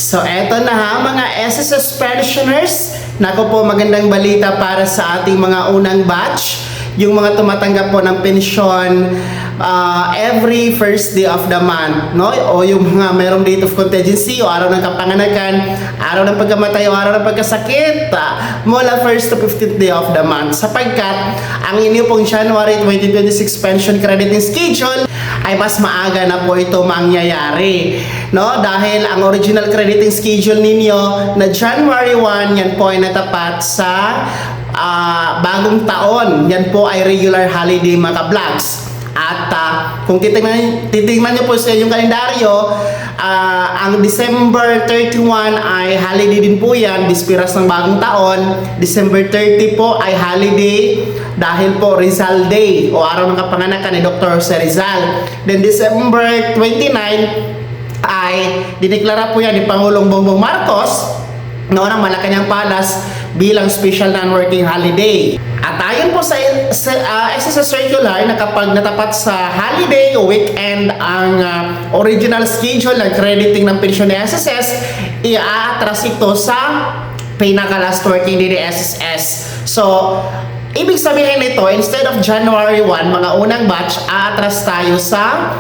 So eto na ha mga SSS pensioners. Nako po, magandang balita para sa ating mga unang batch. Yung mga tumatanggap po ng pensyon every first day of the month, no? O yung mga mayroong date of contingency o araw ng kapanganakan, araw ng pagkamatay o araw ng pagkasakit, mula 1st to 15th day of the month. Sapagkat ang inyo pong January 2026 pension crediting schedule ay mas maaga na po ito mangyayari, no? Dahil ang original crediting schedule ninyo na January 1, yan po ay natapat sa bagong taon. Yan po ay regular holiday mga vlogs. At kung titingnan nyo po sa inyong kalendaryo, ang December 31 ay holiday din po yan, bispiras ng bagong taon. December 30 po ay holiday dahil po Rizal Day o araw ng kapanganakan ni Dr. Jose Rizal. Then December 29 ay dineklara po yan ni Pangulong Bongbong Marcos noon ang Malacanang Palace bilang special non-working holiday. At ayon po sa SSS circular na kapag natapat sa holiday o weekend ang original schedule ng crediting ng pensyon ni SSS, i-atras ito sa pinaka-last working day ni SSS. So, ibig sabihin nito, instead of January 1, mga unang batch, aatras tayo sa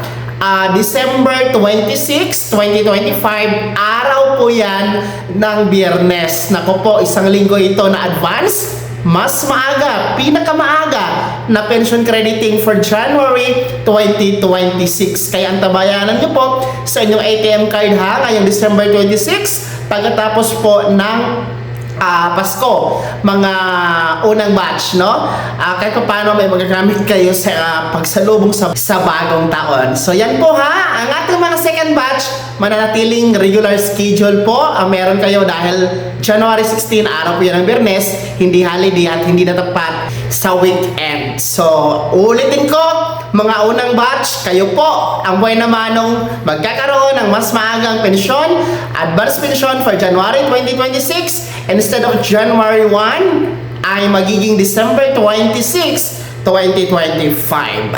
December 26, 2025, araw po yan ng Biyernes. Naku po, isang linggo ito na advance, mas maaga, pinakamaaga na pension crediting for January 2026. Kaya ang tabayanan nyo po sa inyong ATM card ha, ngayong December 26, pagkatapos po ng Pasko, mga unang batch, no? Kahit pa paano may magagamit kayo sa pagsalubong sa bagong taon. So yan po ha, ang ating mga second batch, mananatiling regular schedule po ang meron kayo dahil January 16, araw po yan ng Biyernes, hindi holiday at hindi natapat sa weekend. So, ulitin ko, mga unang batch, kayo po ang buhay na manong magkakaroon ng mas maagang pensyon, advance pensyon for January 2026, instead of January 1 ay magiging December 26, 2025.